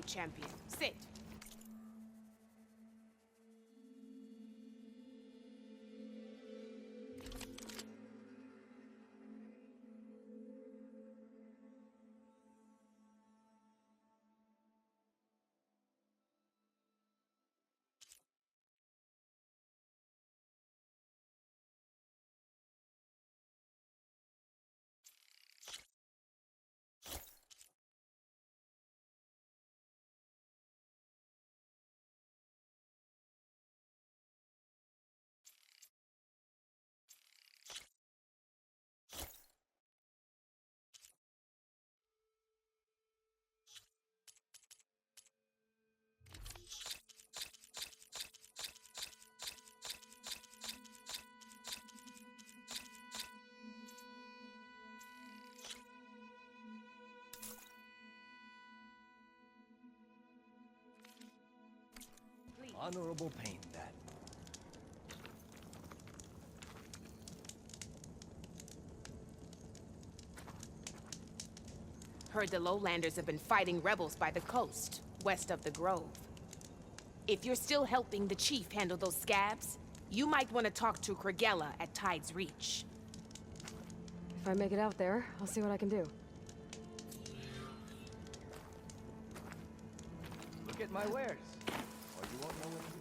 champion. Sit. Honorable pain, that. Heard the Lowlanders have been fighting rebels by the coast, west of the Grove. If you're still helping the chief handle those scabs, you might want to talk to Kragella at Tide's Reach. If I make it out there, I'll see what I can do. Look at my wares, or you won't know what to do.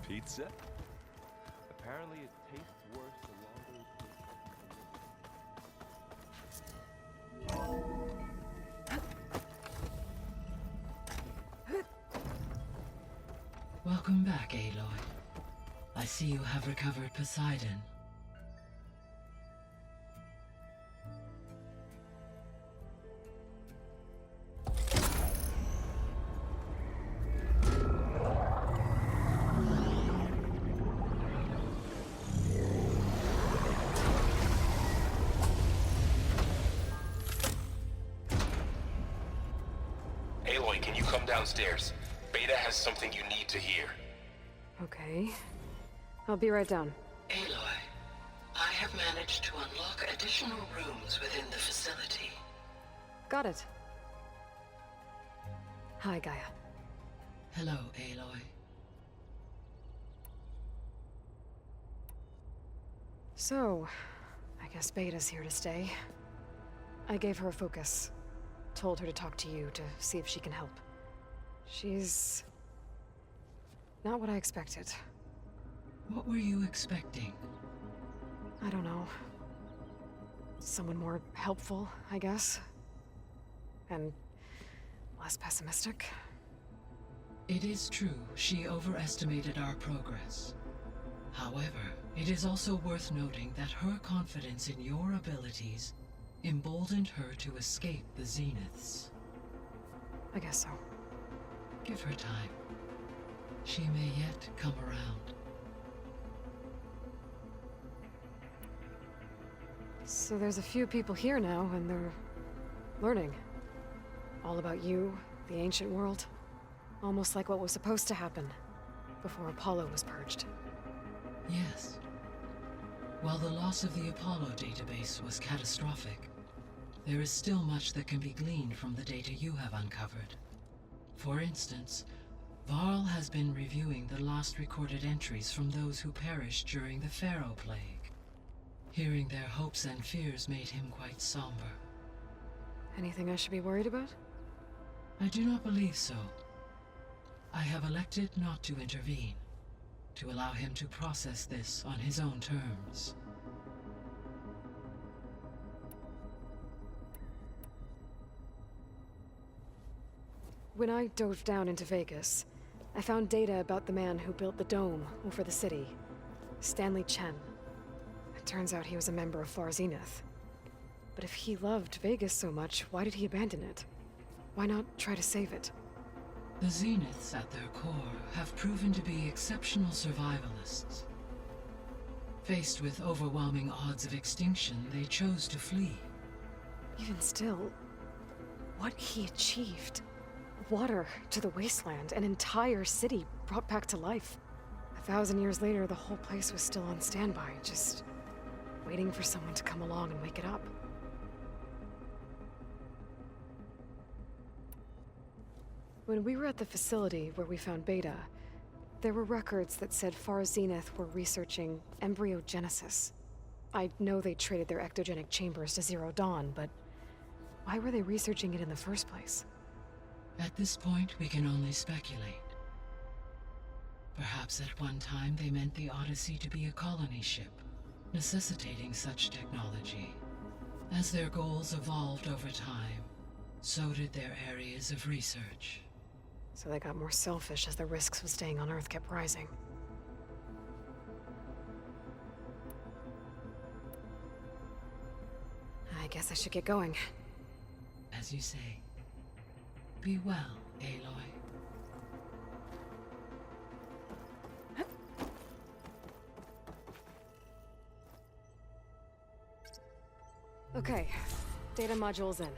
Pizza? Apparently it tastes worse the longer Welcome back, Aloy. I see you have recovered Poseidon. Aloy, can you come downstairs? Beta has something you need to hear. Okay. I'll be right down. Aloy, I have managed to unlock additional rooms within the facility. Got it. Hi, Gaia. Hello, Aloy. So, I guess Beta's here to stay. I gave her a focus. Told her to talk to you to see if she can help. She's... not what I expected. What were you expecting? I don't know. Someone more helpful, I guess. And less pessimistic. It is true, she overestimated our progress. However, it is also worth noting that her confidence in your abilities emboldened her to escape the Zeniths. I guess so. Give her time. She may yet come around. So there's a few people here now, and they're learning. All about you, the ancient world. Almost like what was supposed to happen before Apollo was purged. Yes. While the loss of the Apollo database was catastrophic, there is still much that can be gleaned from the data you have uncovered. For instance, Varl has been reviewing the last recorded entries from those who perished during the Pharaoh Plague. Hearing their hopes and fears made him quite somber. Anything I should be worried about? I do not believe so. I have elected not to intervene, to allow him to process this on his own terms. When I dove down into Vegas, I found data about the man who built the dome over the city, Stanley Chen. Turns out he was a member of Far Zenith. But if he loved Vegas so much, why did he abandon it? Why not try to save it? The Zeniths at their core have proven to be exceptional survivalists. Faced with overwhelming odds of extinction, they chose to flee. Even still, what he achieved. Water to the wasteland, an entire city brought back to life. 1,000 years later, the whole place was still on standby, just waiting for someone to come along and wake it up. When we were at the facility where we found Beta, there were records that said Far Zenith were researching embryogenesis. I know they traded their ectogenic chambers to Zero Dawn, but why were they researching it in the first place? At this point, we can only speculate. Perhaps at one time they meant the Odyssey to be a colony ship, necessitating such technology. As their goals evolved over time, so did their areas of research. So they got more selfish as the risks of staying on Earth kept rising. I guess I should get going. As you say, be well, Aloy. Okay, data module's in.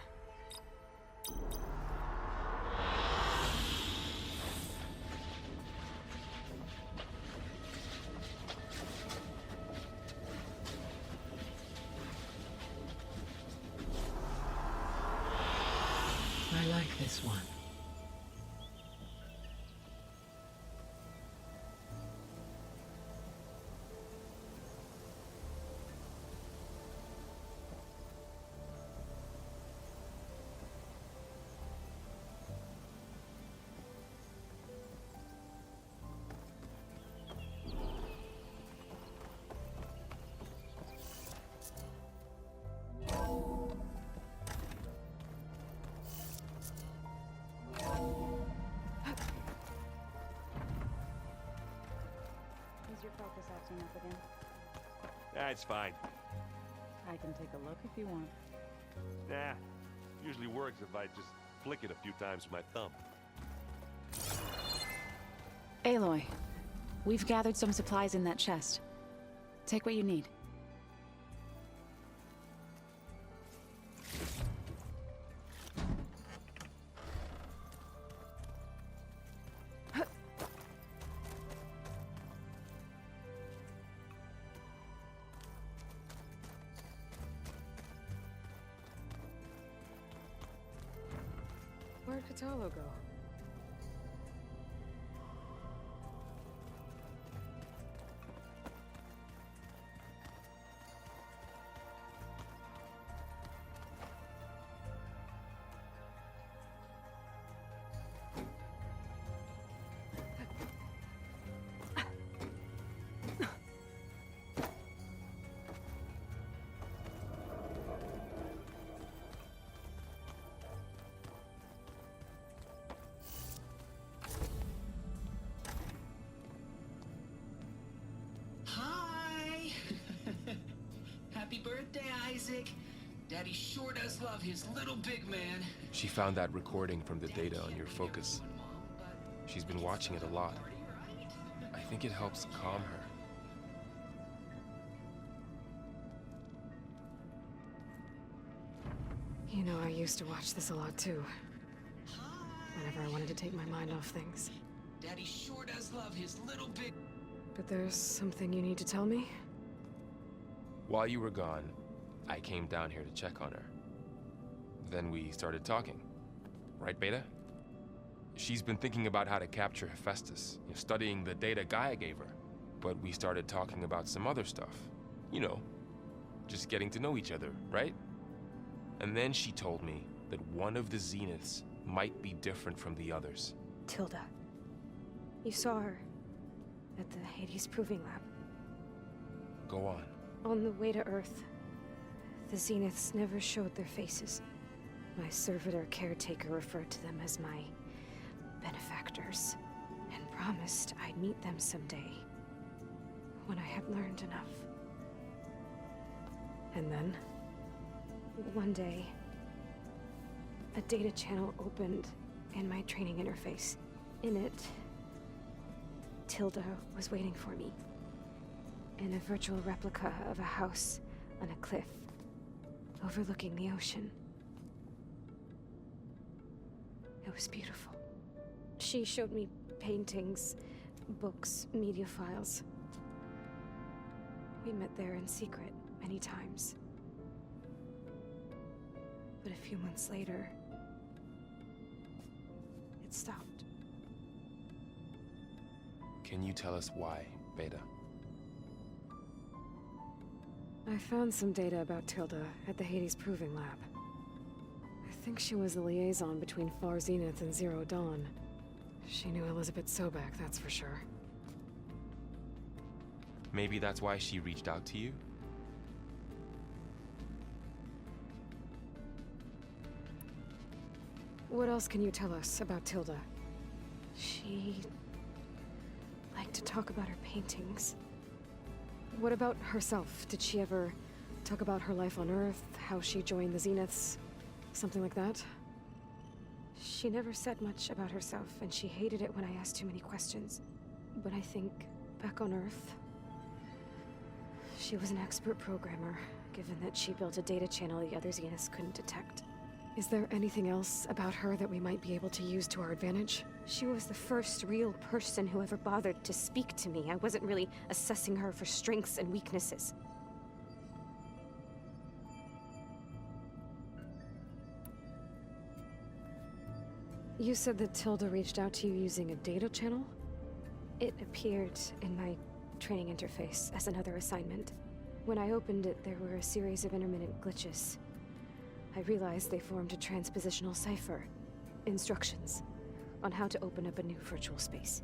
I like this one. Is your focus acting up again? That's fine. I can take a look if you want. Nah, usually works if I just flick it a few times with my thumb. Aloy, we've gathered some supplies in that chest. Take what you need. Where'd Kotallo go? Hi! Happy birthday, Isaac. Daddy sure does love his little big man. She found that recording from the data on your focus. She's been watching it a lot. I think it helps calm her. You know, I used to watch this a lot too. Whenever I wanted to take my mind off things. Daddy sure does love his little big... But there's something you need to tell me? While you were gone, I came down here to check on her. Then we started talking. Right, Beta? She's been thinking about how to capture Hephaestus, studying the data Gaia gave her. But we started talking about some other stuff. You know, just getting to know each other, right? And then she told me that one of the Zeniths might be different from the others. Tilda. You saw her at the Hades Proving Lab. Go on. On the way to Earth, the Zeniths never showed their faces. My servitor caretaker referred to them as my benefactors, and promised I'd meet them someday, when I had learned enough. And then? One day, a data channel opened in my training interface. In it, Tilda was waiting for me. In a virtual replica of a house on a cliff, overlooking the ocean. It was beautiful. She showed me paintings, books, media files. We met there in secret many times. But a few months later, it stopped. Can you tell us why, Beta? I found some data about Tilda at the Hades Proving Lab. I think she was the liaison between Far Zenith and Zero Dawn. She knew Elizabeth Sobek, that's for sure. Maybe that's why she reached out to you? What else can you tell us about Tilda? She liked to talk about her paintings. What about herself? Did she ever talk about her life on Earth, how she joined the Zeniths, something like that? She never said much about herself, and she hated it when I asked too many questions. But I think, back on Earth, she was an expert programmer, given that she built a data channel the other Zeniths couldn't detect. Is there anything else about her that we might be able to use to our advantage? She was the first real person who ever bothered to speak to me. I wasn't really assessing her for strengths and weaknesses. You said that Tilda reached out to you using a data channel? It appeared in my training interface as another assignment. When I opened it, there were a series of intermittent glitches. I realized they formed a transpositional cipher. Instructions on how to open up a new virtual space.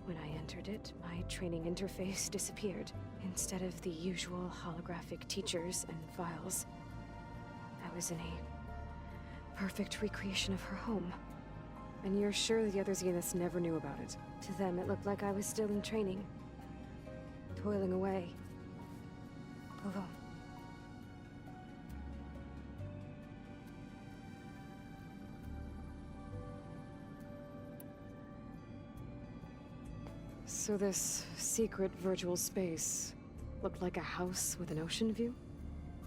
When I entered it, my training interface disappeared. Instead of the usual holographic teachers and files, I was in a perfect recreation of her home. And you're sure the other Zeniths never knew about it? To them, it looked like I was still in training. Toiling away. Alone. So this secret virtual space looked like a house with an ocean view?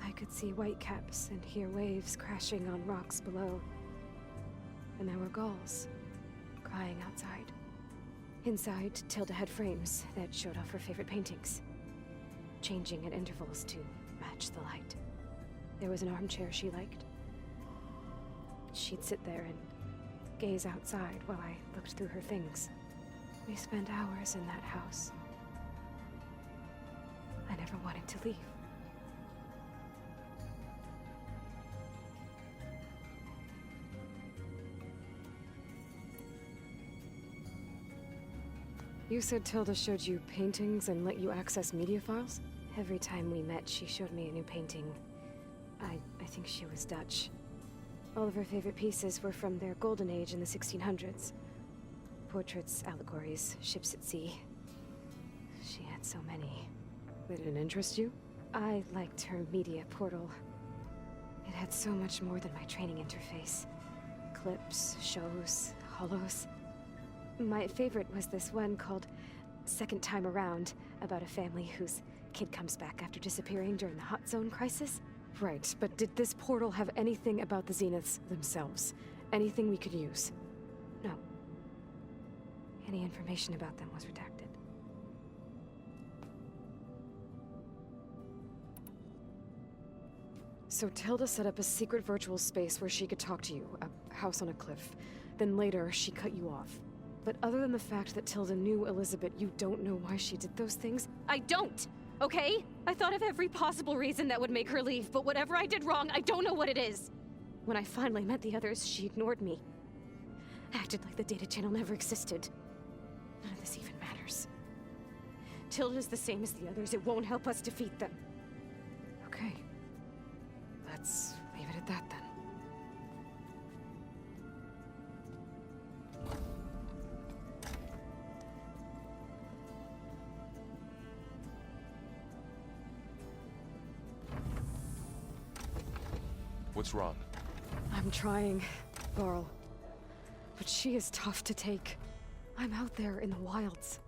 I could see whitecaps and hear waves crashing on rocks below. And there were gulls crying outside. Inside, Tilda had frames that showed off her favorite paintings, changing at intervals to match the light. There was an armchair she liked. She'd sit there and gaze outside while I looked through her things. We spent hours in that house. I never wanted to leave. You said Tilda showed you paintings and let you access media files? Every time we met, she showed me a new painting. I think she was Dutch. All of her favorite pieces were from their golden age in the 1600s. Portraits, allegories, ships at sea. She had so many. They didn't interest you? I liked her media portal. It had so much more than my training interface. Clips, shows, holos. My favorite was this one called Second Time Around, about a family whose kid comes back after disappearing during the Hot Zone crisis. Right, but did this portal have anything about the Zeniths themselves? Anything we could use? No. Any information about them was redacted. So Tilda set up a secret virtual space where she could talk to you, a house on a cliff. Then later, she cut you off. But other than the fact that Tilda knew Elizabeth, you don't know why she did those things? I don't! Okay? I thought of every possible reason that would make her leave, but whatever I did wrong, I don't know what it is. When I finally met the others, she ignored me. Acted like the data channel never existed. None of this even matters. Tilda's the same as the others. It won't help us defeat them. Okay. Let's leave it at that then. What's wrong? I'm trying, Varl. But she is tough to take. I'm out there in the wilds,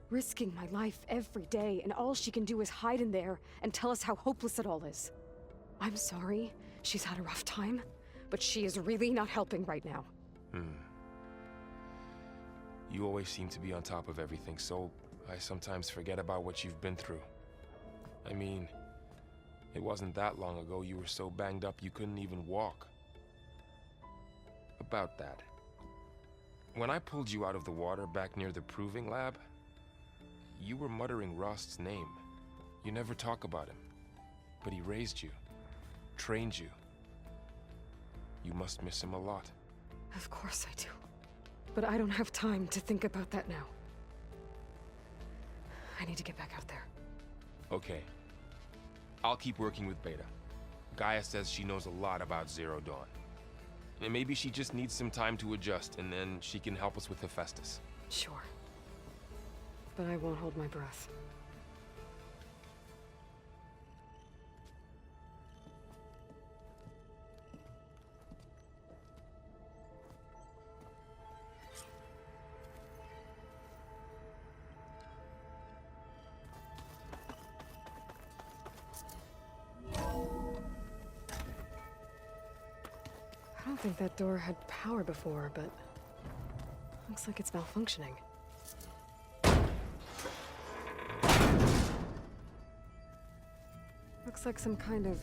risking my life every day, and all she can do is hide in there and tell us how hopeless it all is. I'm sorry she's had a rough time, but she is really not helping right now. You always seem to be on top of everything, so I sometimes forget about what you've been through. I mean, it wasn't that long ago you were so banged up you couldn't even walk. About that. When I pulled you out of the water back near the proving lab, you were muttering Rost's name. You never talk about him. But he raised you, trained you. You must miss him a lot. Of course I do. But I don't have time to think about that now. I need to get back out there. Okay. I'll keep working with Beta. Gaia says she knows a lot about Zero Dawn. And maybe she just needs some time to adjust, and then she can help us with Hephaestus. Sure. But I won't hold my breath. I don't think that door had power before, but looks like it's malfunctioning. Looks like some kind of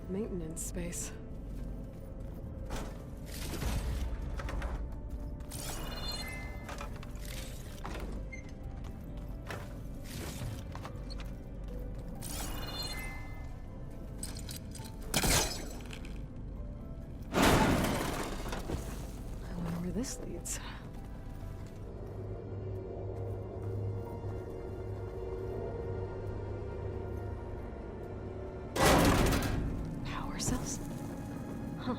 maintenance space. This leads. Power cells? Huh.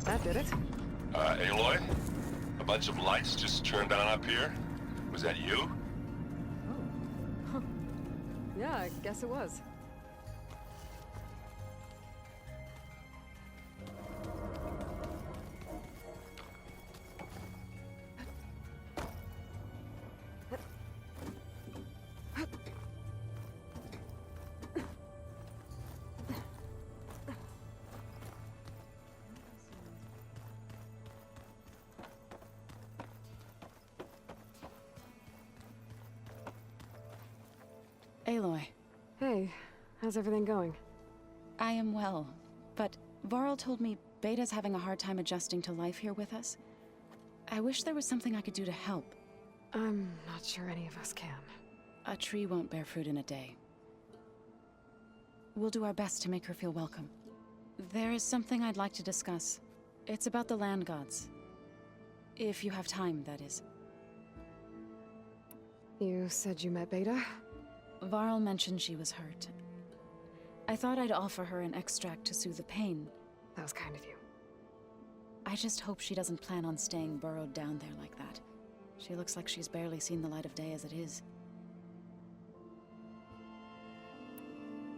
That did it. Aloy? A bunch of lights just turned on up here? Was that you? Oh. Huh. Yeah, I guess it was. Aloy. Hey, how's everything going? I am well, but Varl told me Beta's having a hard time adjusting to life here with us. I wish there was something I could do to help. I'm not sure any of us can. A tree won't bear fruit in a day. We'll do our best to make her feel welcome. There is something I'd like to discuss. It's about the land gods. If you have time, that is. You said you met Beta? Varl mentioned she was hurt. I thought I'd offer her an extract to soothe the pain. That was kind of you. I just hope she doesn't plan on staying burrowed down there like that. She looks like she's barely seen the light of day as it is.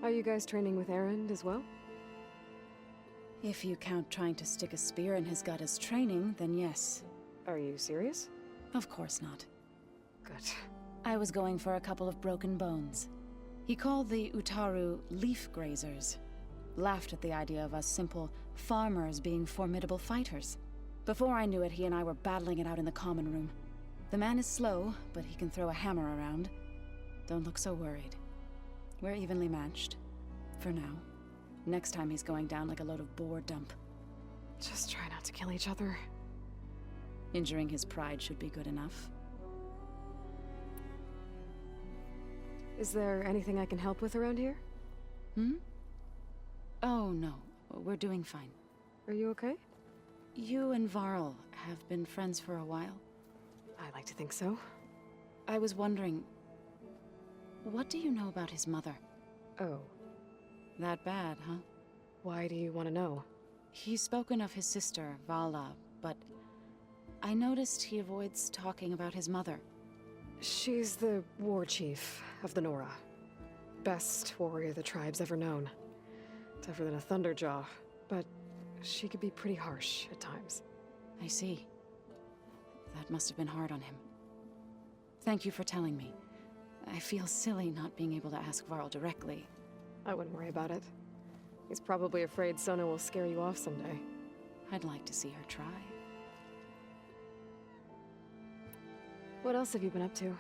Are you guys training with Erend as well? If you count trying to stick a spear in his gut as training, then yes. Are you serious? Of course not. Good. I was going for a couple of broken bones. He called the Utaru leaf grazers. Laughed at the idea of us simple farmers being formidable fighters. Before I knew it, he and I were battling it out in the common room. The man is slow, but he can throw a hammer around. Don't look so worried. We're evenly matched. For now. Next time he's going down like a load of boar dump. Just try not to kill each other. Injuring his pride should be good enough. Is there anything I can help with around here? Hmm? Oh, no. We're doing fine. Are you okay? You and Varl have been friends for a while. I like to think so. I was wondering, what do you know about his mother? Oh. That bad, huh? Why do you want to know? He's spoken of his sister, Vala, but I noticed he avoids talking about his mother. She's the war chief of the Nora. Best warrior the tribe's ever known. Tougher than a Thunderjaw, but she could be pretty harsh at times. I see. That must have been hard on him. Thank you for telling me. I feel silly not being able to ask Varl directly. I wouldn't worry about it. He's probably afraid Sona will scare you off someday. I'd like to see her try. What else have you been up to?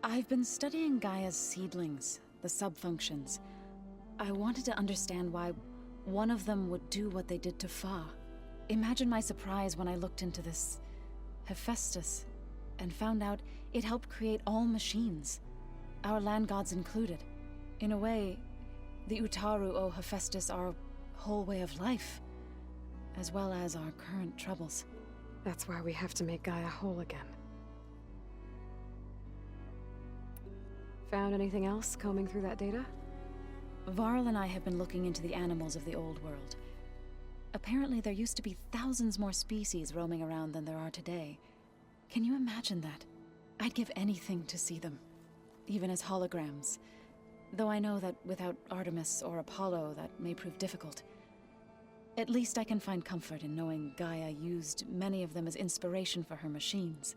I've been studying Gaia's seedlings, the subfunctions. I wanted to understand why one of them would do what they did to Fa. Imagine my surprise when I looked into this Hephaestus and found out it helped create all machines, our land gods included. In a way, the Utaru owe Hephaestus our whole way of life, as well as our current troubles. That's why we have to make Gaia whole again. Found anything else combing through that data? Varl and I have been looking into the animals of the old world. Apparently there used to be thousands more species roaming around than there are today. Can you imagine that? I'd give anything to see them, even as holograms. Though I know that without Artemis or Apollo, that may prove difficult. At least I can find comfort in knowing Gaia used many of them as inspiration for her machines.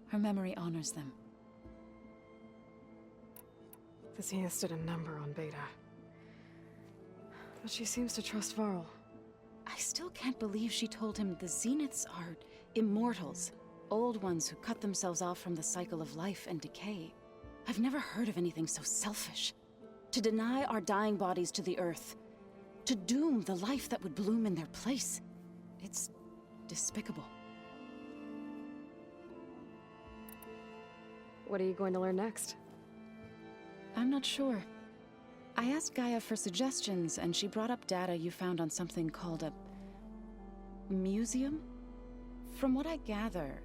Her memory honors them. The Zeniths did a number on Beta. But she seems to trust Varl. I still can't believe she told him the Zeniths are immortals. Old ones who cut themselves off from the cycle of life and decay. I've never heard of anything so selfish. To deny our dying bodies to the Earth. To doom the life that would bloom in their place. It's despicable. What are you going to learn next? I'm not sure. I asked Gaia for suggestions, and she brought up data you found on something called a museum? From what I gather,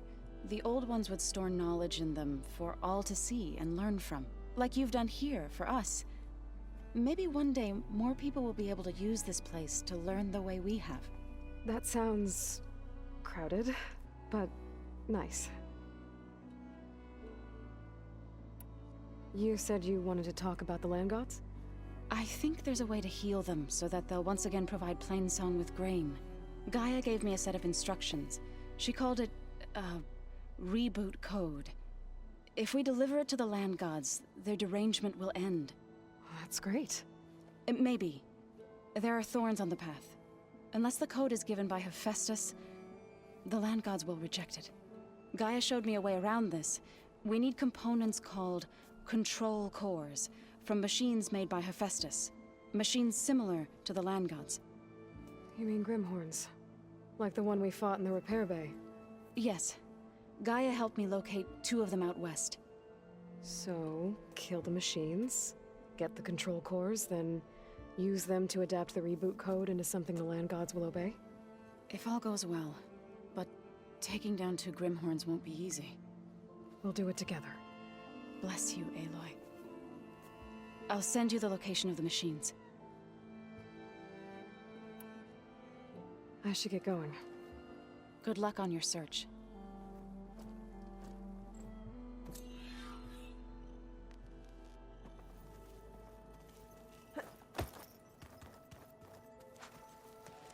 the old ones would store knowledge in them for all to see and learn from, like you've done here for us. Maybe one day more people will be able to use this place to learn the way we have. That sounds crowded, but nice. You said you wanted to talk about the land gods? I think there's a way to heal them so that they'll once again provide Plainsong with grain. Gaia gave me a set of instructions. She called it a reboot code. If we deliver it to the land gods, their derangement will end. That's great. Maybe. There are thorns on the path. Unless the code is given by Hephaestus, the land gods will reject it. Gaia showed me a way around this. We need components called control cores from machines made by Hephaestus. Machines similar to the land gods. You mean Grimhorns? Like the one we fought in the repair bay? Yes. Gaia helped me locate 2 of them out west. So, kill the machines, get the control cores, then use them to adapt the reboot code into something the land gods will obey? If all goes well. But taking down 2 Grimhorns won't be easy. We'll do it together. Bless you, Aloy. I'll send you the location of the machines. I should get going. Good luck on your search.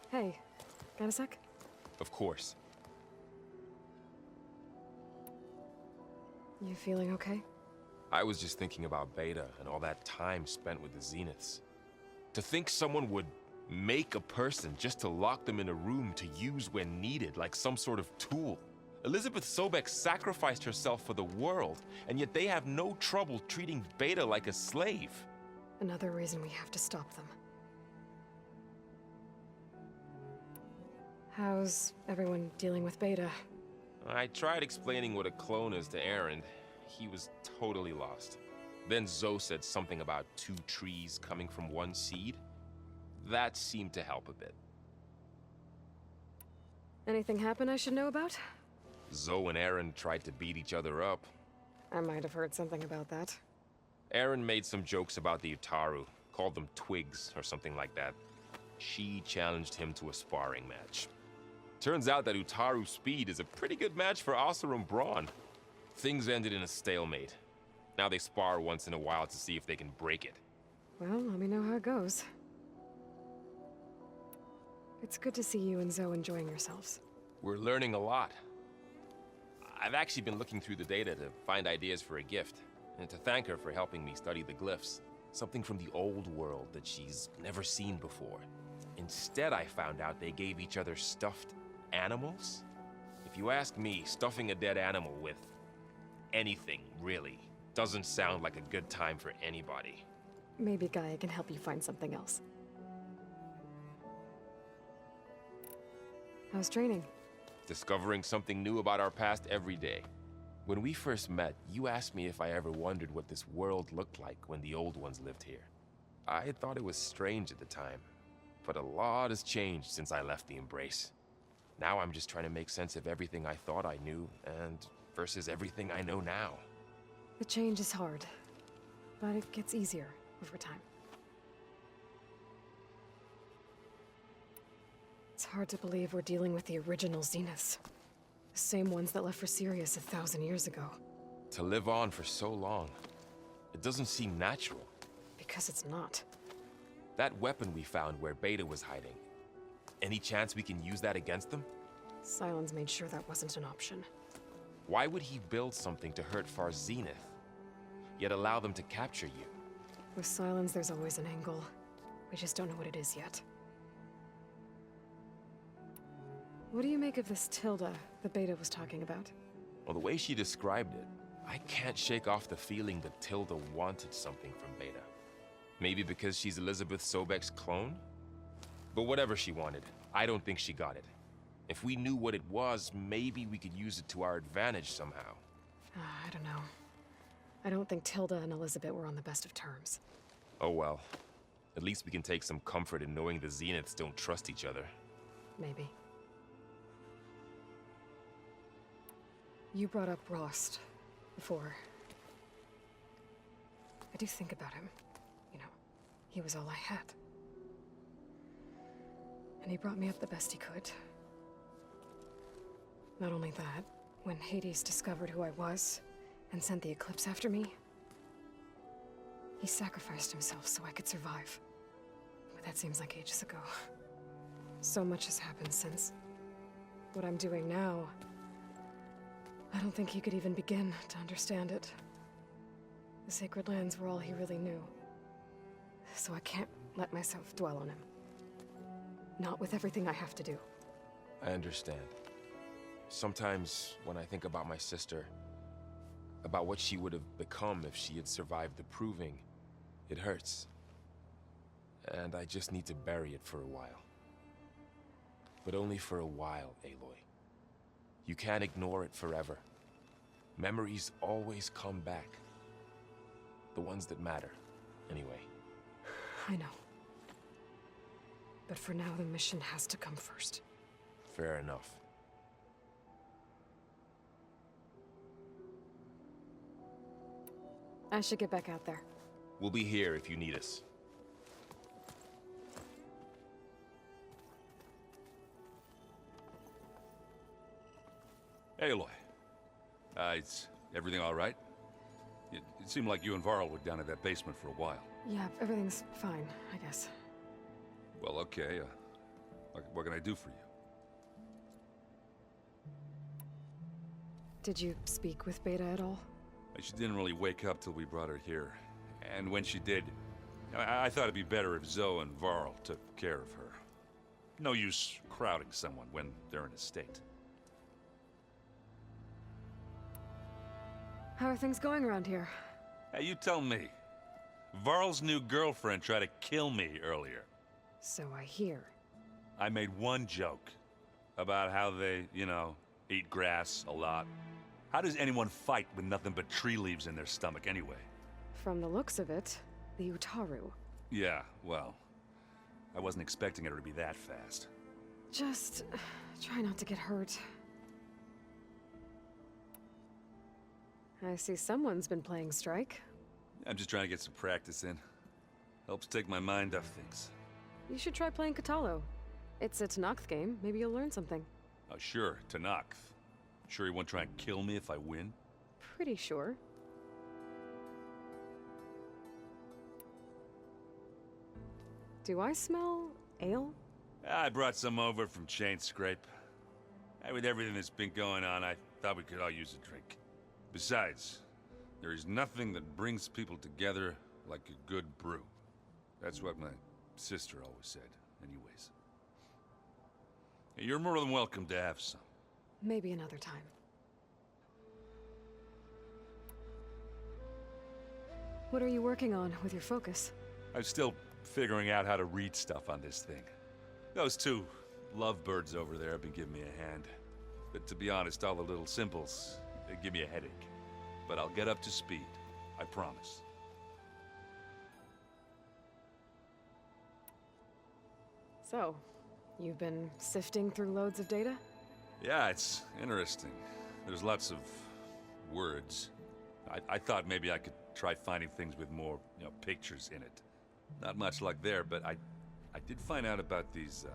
Hey, got a sec? Of course. You feeling okay? I was just thinking about Beta and all that time spent with the Zeniths. To think someone would make a person just to lock them in a room to use when needed, like some sort of tool. Elizabeth Sobek sacrificed herself for the world, and yet they have no trouble treating Beta like a slave. Another reason we have to stop them. How's everyone dealing with Beta? I tried explaining what a clone is to Aaron. He was totally lost. Then Zoe said something about 2 trees coming from 1 seed. That seemed to help a bit. Anything happen I should know about? Zoe and Aaron tried to beat each other up. I might have heard something about that. Aaron made some jokes about the Utaru, called them twigs or something like that. She challenged him to a sparring match. Turns out that Utaru speed is a pretty good match for Oseram brawn. Things ended in a stalemate. Now they spar once in a while to see if they can break it. Well, let me know how it goes. It's good to see you and Zoe enjoying yourselves. We're learning a lot. I've actually been looking through the data to find ideas for a gift, and to thank her for helping me study the glyphs. Something from the old world that she's never seen before. Instead, I found out they gave each other stuffed animals. If you ask me, stuffing a dead animal with anything, really, doesn't sound like a good time for anybody. Maybe Gaia can help you find something else. How's training? Discovering something new about our past every day. When we first met, you asked me if I ever wondered what this world looked like when the old ones lived here. I had thought it was strange at the time, but a lot has changed since I left the Embrace. Now I'm just trying to make sense of everything I thought I knew, and versus everything I know now. The change is hard, but it gets easier over time. It's hard to believe we're dealing with the original Zeniths. The same ones that left for Sirius 1,000 years ago. To live on for so long, it doesn't seem natural. Because it's not. That weapon we found where Beta was hiding. Any chance we can use that against them? Sylens made sure that wasn't an option. Why would he build something to hurt Far Zenith, yet allow them to capture you? With Sylens, there's always an angle. We just don't know what it is yet. What do you make of this Tilda the Beta was talking about? Well, the way she described it, I can't shake off the feeling that Tilda wanted something from Beta. Maybe because she's Elizabeth Sobek's clone? But whatever she wanted, I don't think she got it. If we knew what it was, maybe we could use it to our advantage somehow. I don't know. I don't think Tilda and Elizabeth were on the best of terms. Oh well. At least we can take some comfort in knowing the Zeniths don't trust each other. Maybe. You brought up Rost before. I do think about him. You know, he was all I had. And he brought me up the best he could. Not only that, when Hades discovered who I was and sent the Eclipse after me, he sacrificed himself so I could survive. But that seems like ages ago. So much has happened since. What I'm doing now, I don't think he could even begin to understand it. The Sacred Lands were all he really knew. So I can't let myself dwell on him. Not with everything I have to do. I understand. Sometimes, when I think about my sister, about what she would have become if she had survived the Proving, it hurts. And I just need to bury it for a while. But only for a while, Aloy. You can't ignore it forever. Memories always come back. The ones that matter, anyway. I know. But for now, the mission has to come first. Fair enough. I should get back out there. We'll be here if you need us. Aloy. Is everything all right? It seemed like you and Varl were down at that basement for a while. Yeah, everything's fine, I guess. Well, okay. What can I do for you? Did you speak with Beta at all? She didn't really wake up till we brought her here. And when she did, I thought it'd be better if Zoe and Varl took care of her. No use crowding someone when they're in a state. How are things going around here? Hey, you tell me. Varl's new girlfriend tried to kill me earlier. So I hear. I made one joke about how they, you know, eat grass a lot. How does anyone fight with nothing but tree leaves in their stomach anyway? From the looks of it, the Utaru. Yeah, well, I wasn't expecting her to be that fast. Just try not to get hurt. I see someone's been playing Strike. I'm just trying to get some practice in. Helps take my mind off things. You should try playing Katalo. It's a Tenakth game. Maybe you'll learn something. Oh, sure, Tenakth. Sure he won't try and kill me if I win? Pretty sure. Do I smell ale? I brought some over from Chain Scrape. With everything that's been going on, I thought we could all use a drink. Besides, there is nothing that brings people together like a good brew. That's what my sister always said, anyways. You're more than welcome to have some. Maybe another time. What are you working on with your focus? I'm still figuring out how to read stuff on this thing. Those two lovebirds over there have been giving me a hand. But to be honest, all the little symbols, they give me a headache. But I'll get up to speed. I promise. So, you've been sifting through loads of data? Yeah, it's interesting. There's lots of words. I thought maybe I could try finding things with more, pictures in it. Not much luck there, but I did find out about these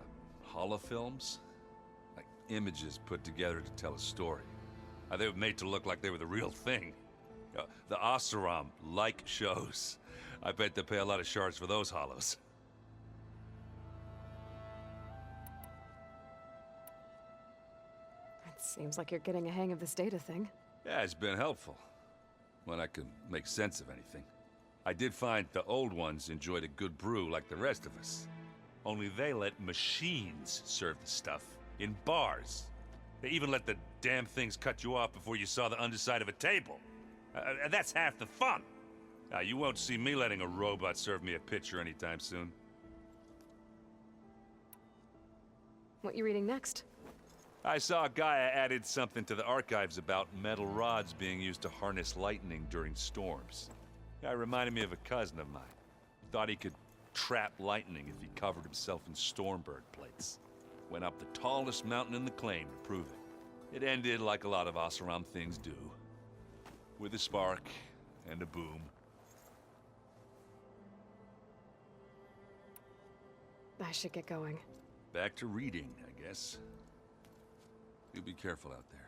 holofilms. Like images put together to tell a story. They were made to look like they were the real thing. The Oseram like shows. I bet they pay a lot of shards for those hollows. It seems like you're getting a hang of this data thing. Yeah, it's been helpful. When I could make sense of anything. I did find the old ones enjoyed a good brew like the rest of us. Only they let machines serve the stuff in bars. They even let the damn things cut you off before you saw the underside of a table. That's half the fun. You won't see me letting a robot serve me a pitcher anytime soon. What you reading next? I saw Gaia added something to the archives about metal rods being used to harness lightning during storms. It reminded me of a cousin of mine. Thought he could trap lightning if he covered himself in Stormbird plates. Went up the tallest mountain in the claim to prove it. It ended like a lot of Oseram things do. With a spark and a boom. I should get going. Back to reading, I guess. You be careful out there.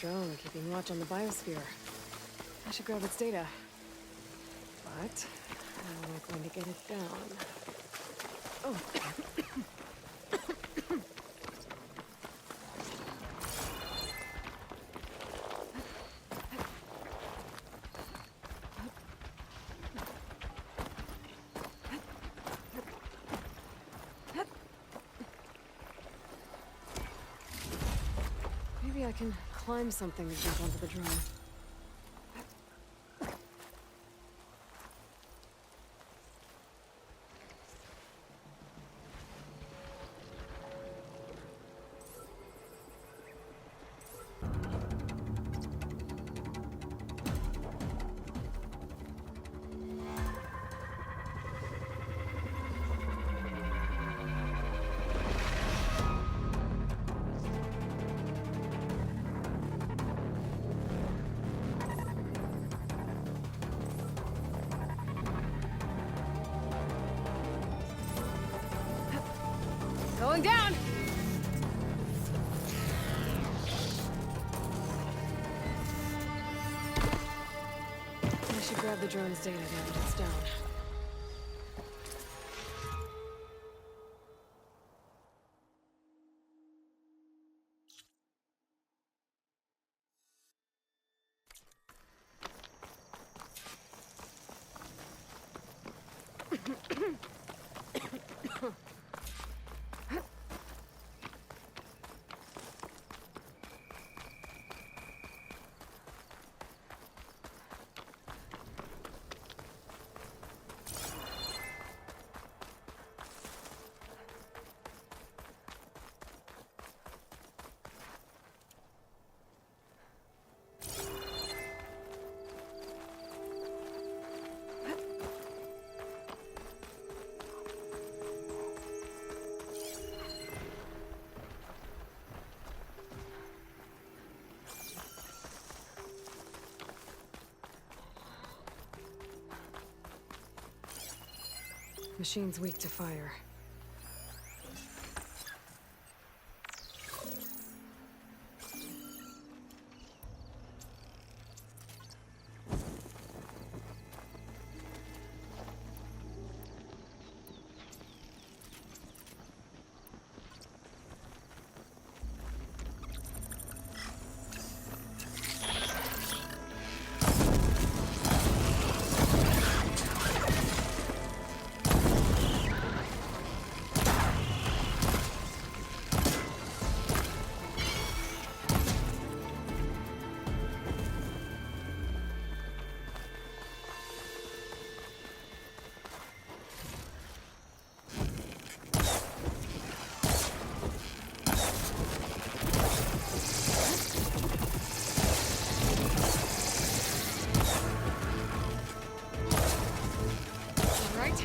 drone keeping watch on the biosphere. I should grab its data. But how am I going to get it down? Oh. Maybe I can climb something to jump onto the drone. Going down! I should grab the drone's data now that it's down. Machine's weak to fire.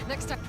Next time.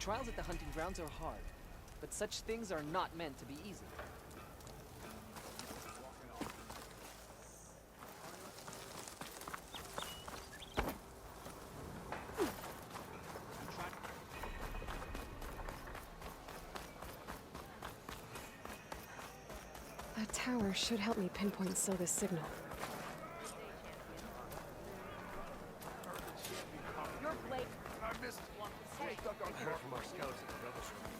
trials at the hunting grounds are hard, but such things are not meant to be easy. That tower should help me pinpoint Silga's signal. Your blade. I missed one. Stay stuck on heard from our scouts at the rebel stronghold.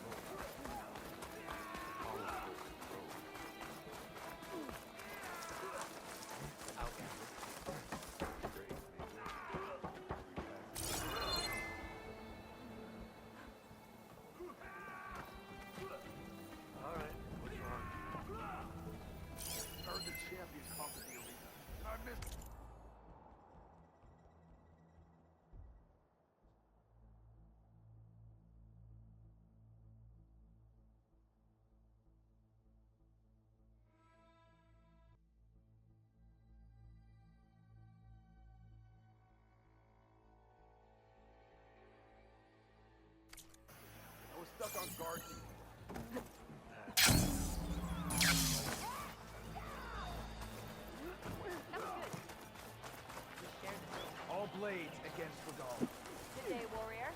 All right, what's wrong? Heard the champion conquered the arena. I missed. I was stuck on guard duty. All blades against Regal. Good day, warrior.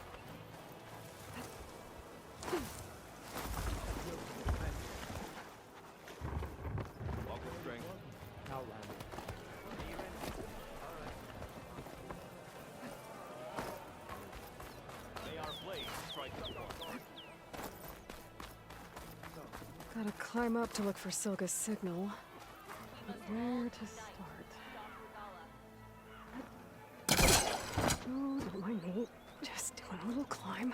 Welcome, strength. Now landing. May our blades strike the mark. Gotta climb up to look for Silga's signal. But where to start? Oh, don't mind me. Just doing a little climb.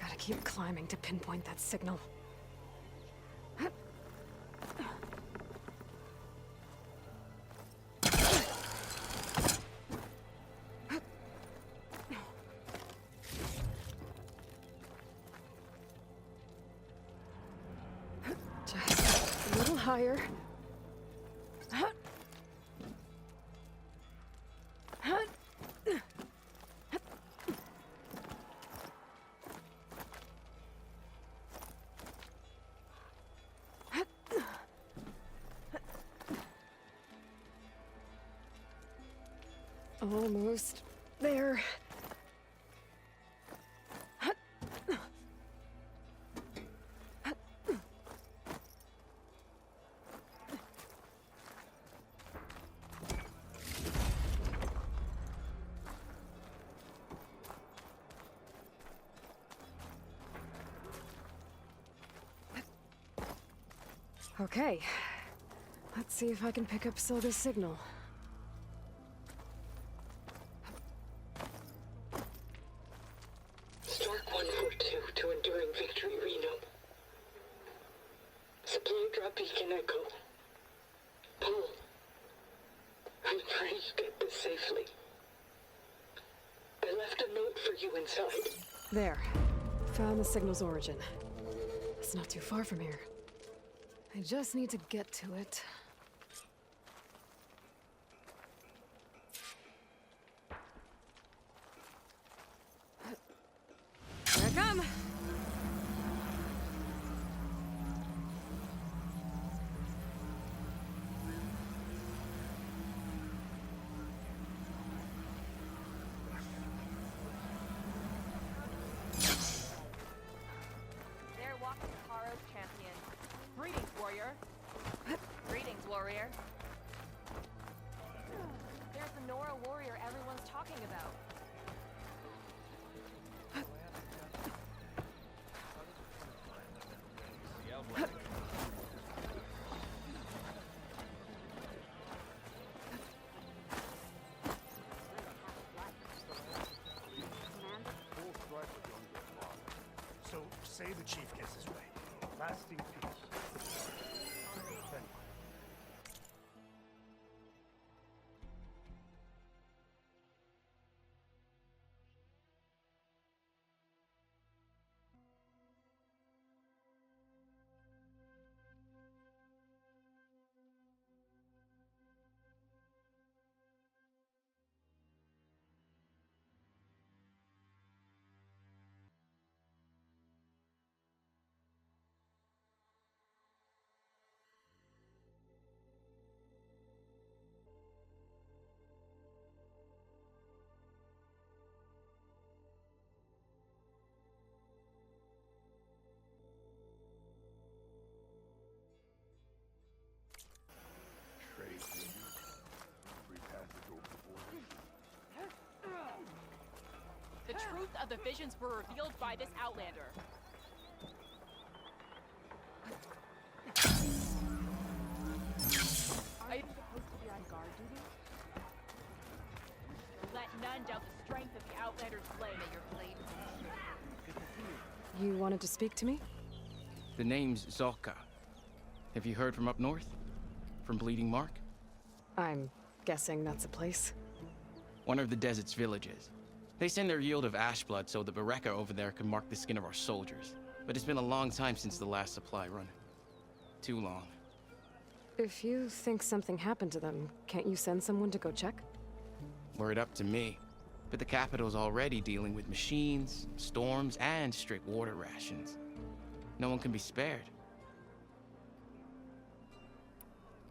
Gotta keep climbing to pinpoint that signal. Just a little higher. Almost there. Okay. Let's see if I can pick up Silga's signal. Stark 142 to Enduring Victory, Reno. Supply drop beacon echo. Paul, I'm trying to get this safely. I left a note for you inside. There. Found the signal's origin. It's not too far from here. I just need to get to it. Here I come! There walks Taro's champion. Greetings, warrior. Greetings, warrior. There's the Nora warrior everyone's talking about. Full strike was going to get lost. So say the chief gets his way. Lasting peace. Then trade, maybe? Free passage over the border? The truth of the visions were revealed by this Outlander. Are you supposed to be on guard duty? Let none doubt the strength of the Outlander's blade. Your blade. You wanted to speak to me? The name's Zolka. Have you heard from up north? From Bleeding Mark? I'm guessing that's a place. One of the desert's villages. They send their yield of ash blood so the Bereka over there can mark the skin of our soldiers. But it's been a long time since the last supply run. Too long. If you think something happened to them, can't you send someone to go check? Were it up to me. But the capital's already dealing with machines, storms, and strict water rations. No one can be spared.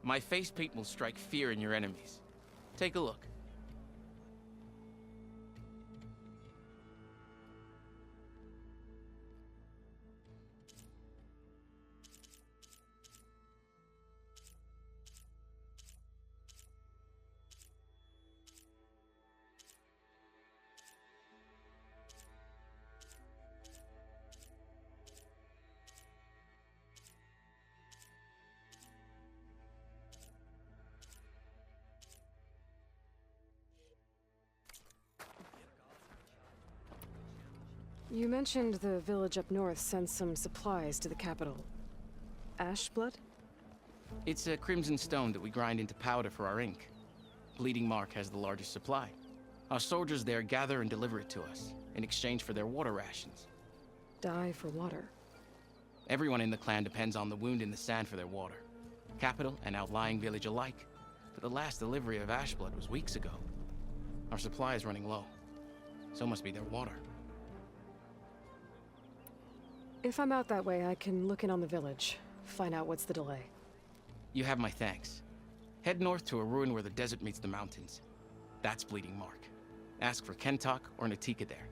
My face paint will strike fear in your enemies. Take a look. You mentioned the village up north sends some supplies to the capital. Ashblood? It's a crimson stone that we grind into powder for our ink. Bleeding Mark has the largest supply. Our soldiers there gather and deliver it to us, in exchange for their water rations. Die for water. Everyone in the clan depends on the wound in the sand for their water. Capital and outlying village alike. But the last delivery of Ashblood was weeks ago. Our supply is running low. So must be their water. If I'm out that way, I can look in on the village, find out what's the delay. You have my thanks. Head north to a ruin where the desert meets the mountains. That's Bleeding Mark. Ask for Kentok or Natika there.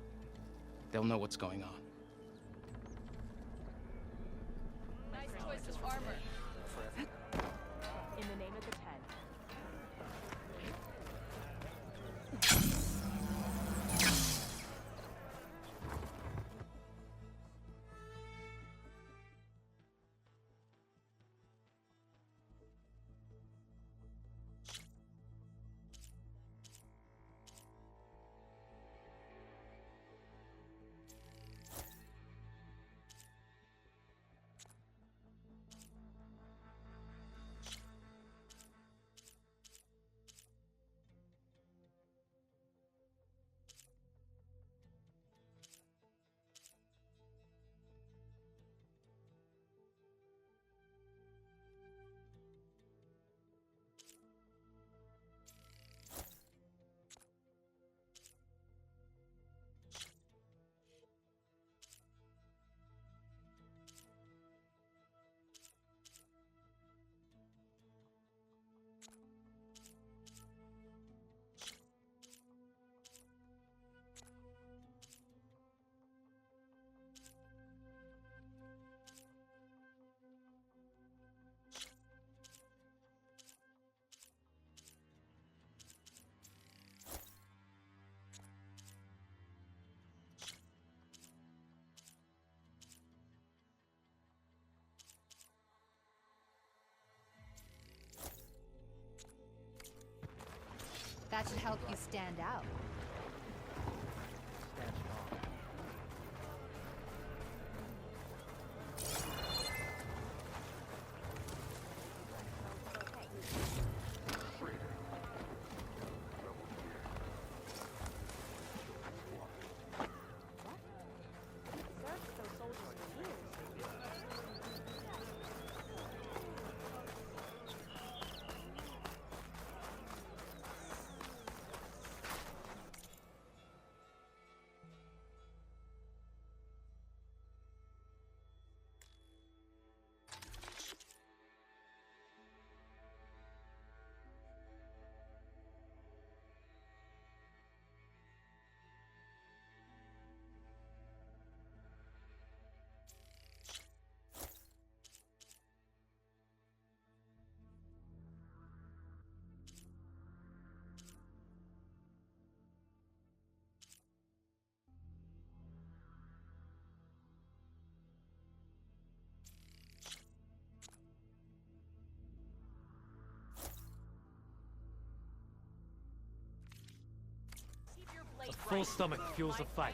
They'll know what's going on. Nice choice of armor. In the name of the Ten. That should help you stand out. full stomach fuels the fight.